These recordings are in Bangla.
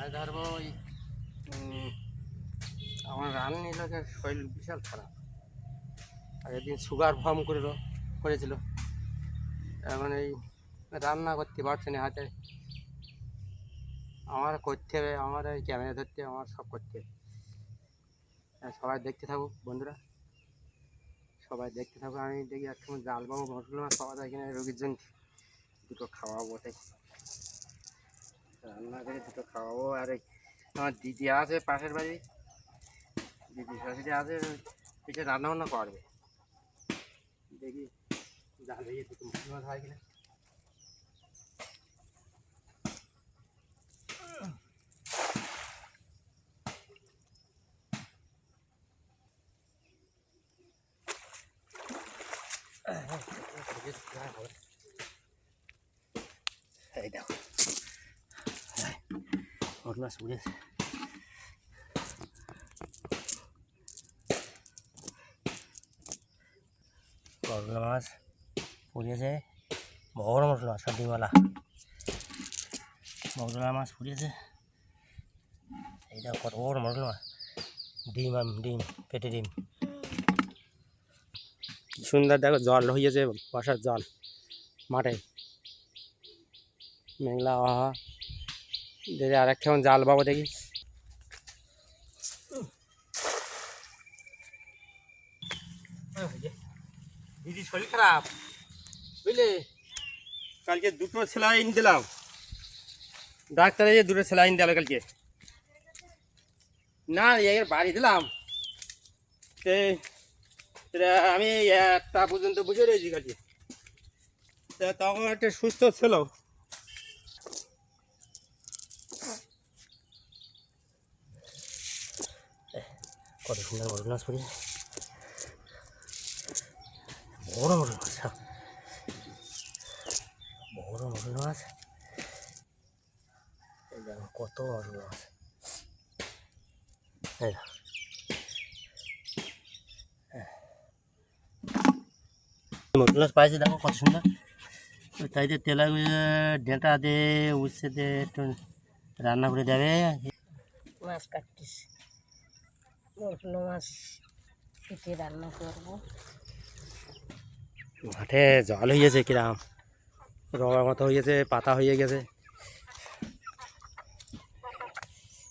মাছ ধরবো ওই আমার রান্নি লোকের শরীর বিশাল খারাপ। আগের দিন সুগার ফর্ম করেছিল, এখন এই রান্না করতে পারছে না হাতে। আমার করতে হবে, আমার এই ক্যামেরা ধরতে, আমার সব করতে হবে। সবাই দেখতে থাকুক বন্ধুরা, সবাই দেখতে থাকুক। আমি দেখি একসময় জাল পাবো, মশলা মাছ পাওয়া যায় কিনা রোগীর জন্য দুটো খাওয়াবো। তাই রান্না করে দুটো খাওয়াবো। আর এই আমার দিদি আছে পাশের বাড়ি, দিদি শাশুড়ি আছে, পিছিয়ে রান্না বান্না করবে। দেখি জাল ভেজে দুটো মশলা মাছ হয় কিনা। এই দেখো মশলা মাছ উঠেছে। মশলা মাছ পুড়িয়েছে, বড় মশলা মাছ, ডিমওয়ালা মশলা মাছ পুড়িয়েছে। এই দেখো কত বড় মশলা মাছ, ডিম পেটে ডিম। কি সুন্দর দেখো, জল হয়েছে, বর্ষার জল মাঠে মেঘলা। আহা দেখি আর এক কেমন জাল পাবো দেখি। দিদি শরীর খারাপ বুঝলে, কালকে দুটো স্যালাইন দিলাম, ডাক্তার এই দুটো স্যালাইন দিল কালকে। না এর বাড়ি দিলাম, আমি 1টা পর্যন্ত বুঝে রয়েছি কালকে। তখন একটা সুস্থ ছিল। কত সুন্দর বড় মাছ পড়ি, বড় বড় মাছ, বড় বড় মাছ। এই দেখো কত বড় মাছ। মাছ পাইছে দেখো কত সুন্দর। তাই যে তেলা ডেঁটা দিয়ে উচ্ছে দিয়ে একটু রান্না করে দেবে। মাছ কাটতিস, মশলা মাছ কেটে রান্না করবো। মাঠে জল হয়েছে কিরাম, রবার মতো হয়েছে, পাতা হয়ে গেছে।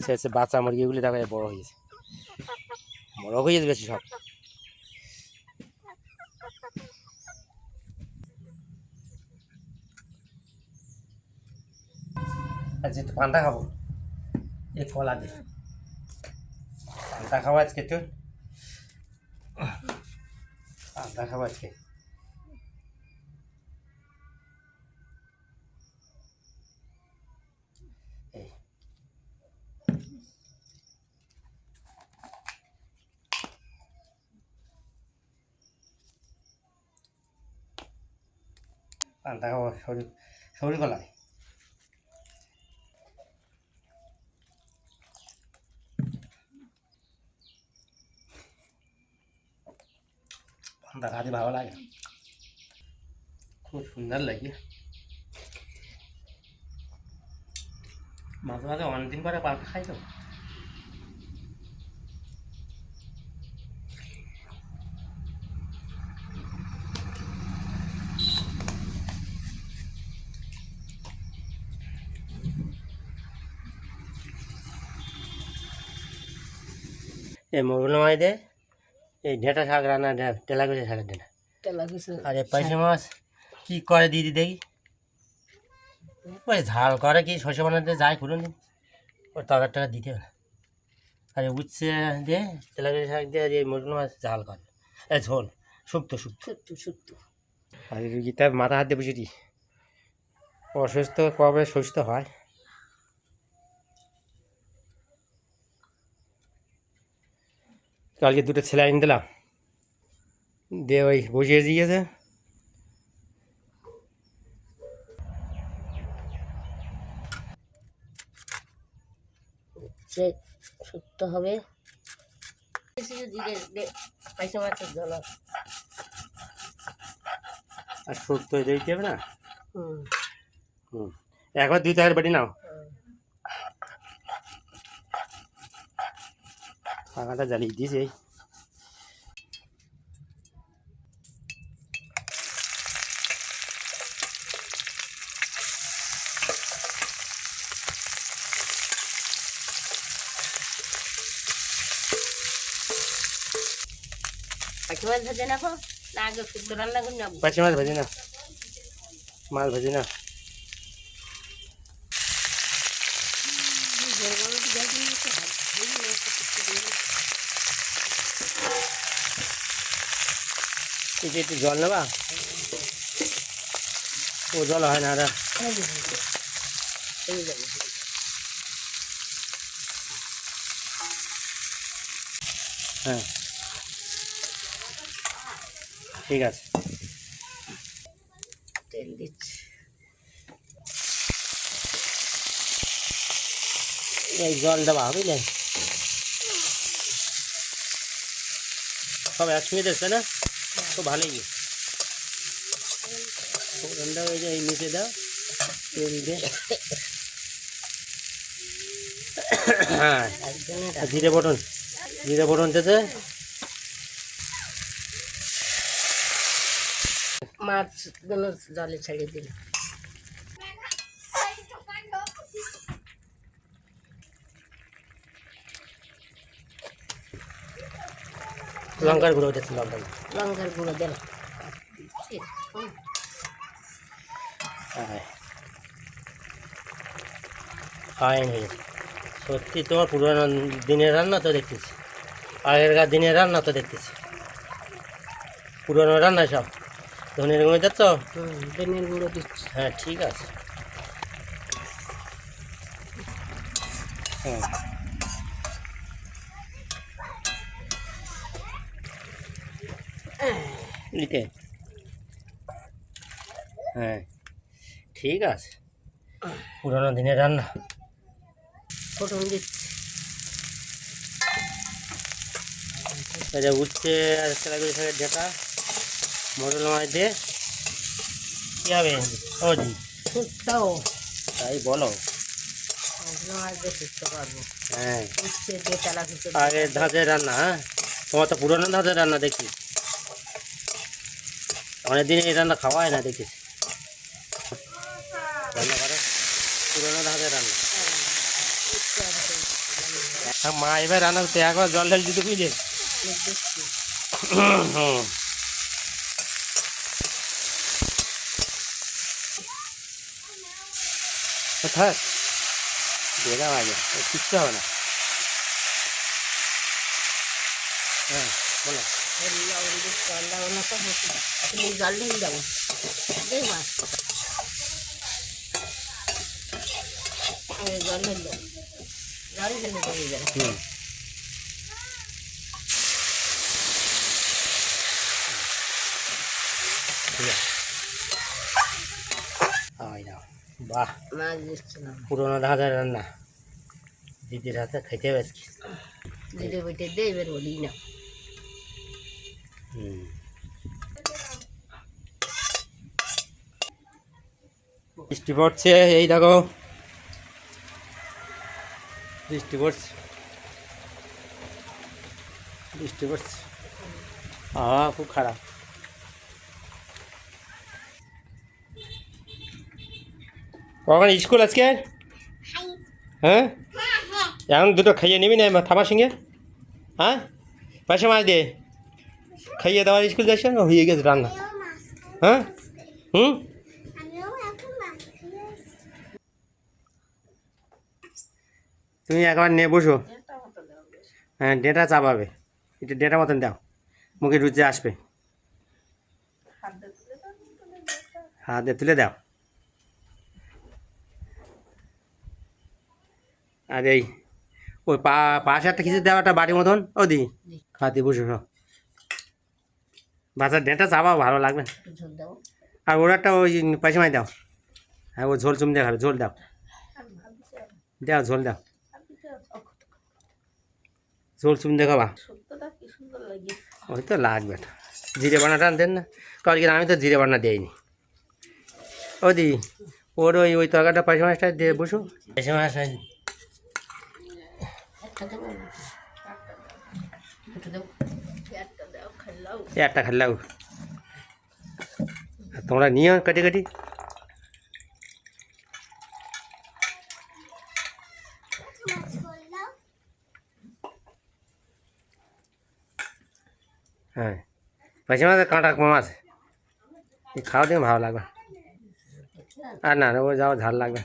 সে বাচ্চা মুরগিগুলি দেখো বড় হয়েছে, বড় হয়েছে বেশি সব। আজকে একটু পান্তা খাবো, এই কলা দিয়ে পান্তা খাবো আজকে। একটু পান্তা খাবো আজকে। এই পান্তা খাবো শরীর গলায়। পান্তা খাতে ভালো লাগে, খুব সুন্দর লাগে। মাঝে মাঝে অনেকদিন পরে পান্তা খাই তো। এই মৌরলা মাছ দিয়ে এই ঢেঁটা শাক রান্না, তেলা কুচি শাকের ঢেঁটা। আর এই পাইসে মাছ কী করে দিদি দেখি, ওই ঝাল করে কি শস্য বানাতে যায় পুরো দিন, ওর টাকা দিতে হবে। আর উচ্ছে দিয়ে তেলা কুচি শাক দিয়ে এই মৌরলা মাছ ঝাল করে, এই ঝোল শুক্তো। আর রুগীটা মাথা হাত দিয়ে বসে দিই, অসুস্থ কবে সুস্থ হয়। কালকে দুটো স্যালাইন দিলাম, দিয়ে ওই বসিয়ে দিয়েছে। সে শুক্তো হবে, পাইসা মাছের ঝোল। আর শুক্তো দিতে হবে না। একবার 2 টাকার বাটি নাও। পাখাটা জ্বালিয়ে দিয়েছে। পাখি মাছ ভেজে নেবো না আগে শুদ্ধ রান্না করে নেবো? পাখি মাছ ভাজি না, মাছ ভাজি না। এটা একটু জল নেবা, ও জল হয় না দাদা। হ্যাঁ ঠিক আছে, তেল দিচ্ছি। এই জল দেওয়া বুঝলে, সব একসঙ্গে দেখছে না তো ভালোই। ফোড়নটা ওই যে এই নিচে দাও, তেল দিয়ে। হ্যাঁ জিরে ফোড়ন, জিরে ফোড়ন দিতে। মাছগুলো জলে ছেড়ে দিল। লঙ্কার গুঁড়ো দিচ্ছে, লঙ্কার গুঁড়ো দিল। হ্যাঁ ফাইন হয়ে গেছে। সত্যি তোমার পুরোনো দিনের রান্না তো দেখতেছি, আগেরকার দিনের রান্না তো দেখতেছি, পুরোনো রান্না সব। ধনের গুঁড়ো দিচ্ছ? ধনের গুঁড়ো দিচ্ছি। হ্যাঁ ঠিক আছে। হ্যাঁ নিতে, হ্যাঁ ঠিক আছে, পুরোনো দিনের রান্না। ফোটন দিচ্ছি। এটা উঠছে আর তেলাগুড়ি শাকের ঢেকা, মটর মাছ দিয়ে কী হবে ও জি? শুক্তাও তাই বলো। মাছ দিয়ে শুক্তো পারবো। হ্যাঁ উচ্ছে দিয়ে তেলা শুক্তো। আগের ধাঁচের রান্না, হ্যাঁ তোমার তো পুরোনো ধাঁচের রান্না দেখি, অনেকদিন এই রান্না খাওয়া হয় না দেখিস, রান্না করে পুরোনো ধাঁচের রান্না। মা এবার রান্না করতে একবার জল ঢাল দিতে বুঝলে। হুম থাক দিয়ে দাও আগে, কিচ্ছু হবে না। হ্যাঁ বলো। জল ঢেলে যাবো দে মাছ, জল ঢেলে দেবো, জল ঢেলে দেবো যাবে। হুম ঠিক আছে, আয় দাও। বাহ মাছ দিচ্ছিলাম, পুরোনো ধাঁচের রান্না, দিদির হাতে খাইতে হবে আজকে। জিরে বেটে দিয়ে এবার বলি না। হুম বৃষ্টি পড়ছে, এই দেখো বৃষ্টি পড়ছে, বৃষ্টি পড়ছে, হাওয়া খুব খারাপ। কখন স্কুল আজকে? হ্যাঁ এখন দুটো খাইয়ে নিবি না থামার সঙ্গে? হ্যাঁ পয়সা মাছ দিয়ে খাইয়ে দেওয়ার স্কুল যাচ্ছ না, হয়ে গেছে রান্না। হ্যাঁ হুম তুমি একবার নিয়ে বসো। হ্যাঁ ডেটা চাপাবে, একটু ডেটা মতন দাও, মুখে রুচি আসবে। হাত দিয়ে তুলে দাও। আর এই ওই পাশে একটা কিছু দেওয়া একটা বাটির মতন, ও দি হাতে বসে বাচ্চার ডেটা চাপাও, ভালো লাগবে। ঝোল দেবো। আর ওর একটা ওই পয়সা মাই দাও। হ্যাঁ ও ঝোল চুম দিয়ে খাবে, ঝোল দাও, দাও ঝোল দাও, ঝোল চুম দিয়ে খাবা। শুক্তোটা কি সুন্দর লাগে। ওই তো লাগবে না, জিরে বানাটা দেন না কালকে, আমি তো জিরে বানা দিইনি। ও দি ওর ওই তরকারিটা পয়সা মাছটা দিয়ে বসো, পয়সা মাছ একটু দাও। একটা খাল্লাও তোমরা নিও কাটি কাটি। হ্যাঁ পাইসি মাছ কাঁটা কম আছে, খাওয়া দিয়ে ভালো লাগবে। আর না ও যাও ঝাল লাগবে।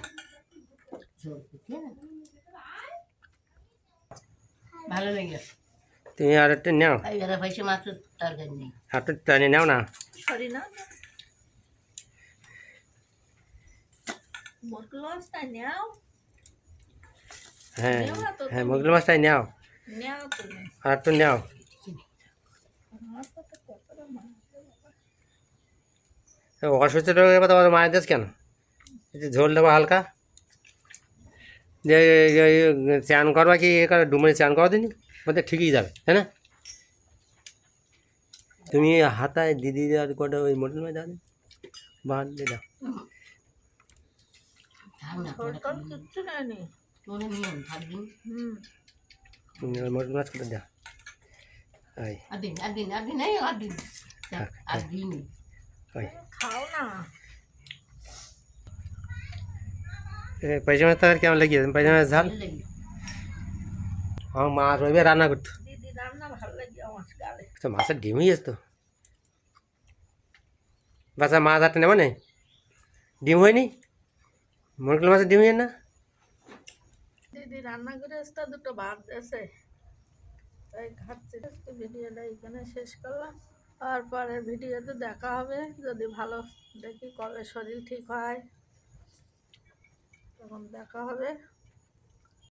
ভালো লেগে তুমি আর একটু নাও, এবারে পাইছে মাছের তরকারি নেই। আর একটু টানে নাও না। সরি না মরকুল মাছটা নেও হ্যাঁ হ্যাঁ মুরগির মাছটাই নাও, নেও তুমি আর একটু নাও। অসুস্থ রোগের কথা মায়ের দেশ কেন, একটু ঝোল দেবো হালকা, যে চান করবা কি এ করে ডুমরে চান করা দিনি ওদের ঠিকই যাবে, তাই না? তুমি হাতায় দিদি আর কটা ওই মোটর মাছ দাও, বাদ দিয়ে দাও। কিচ্ছু নেয়নি তোরে নিয়ম থাকবিন। মোটর মাছ কটা দাও। ওই আদিন আদিন আদিন এই আদিন আদিন ওই খাও না। পয়সা মাছ তাহলে কেমন লেগেছে? পয়সা মাছ ঝাল আমার মা রবিবার রান্না করতো, দিদি রান্না ভালো লাগে আমার গালে। তো মাছের ডিমই আসতো। বাচ্চা মাছ হাতে নেব না, ডিম হয়নি, মুরগির মাছের ডিম হয় না। দিদি রান্না করে আসতে দুটো ভাত দিয়েছে তাই খাচ্ছি। ভিডিওটা এখানে শেষ করলাম, আর পরের ভিডিওতে দেখা হবে যদি ভালো দেখি কবে শরীর ঠিক হয় তখন দেখা হবে।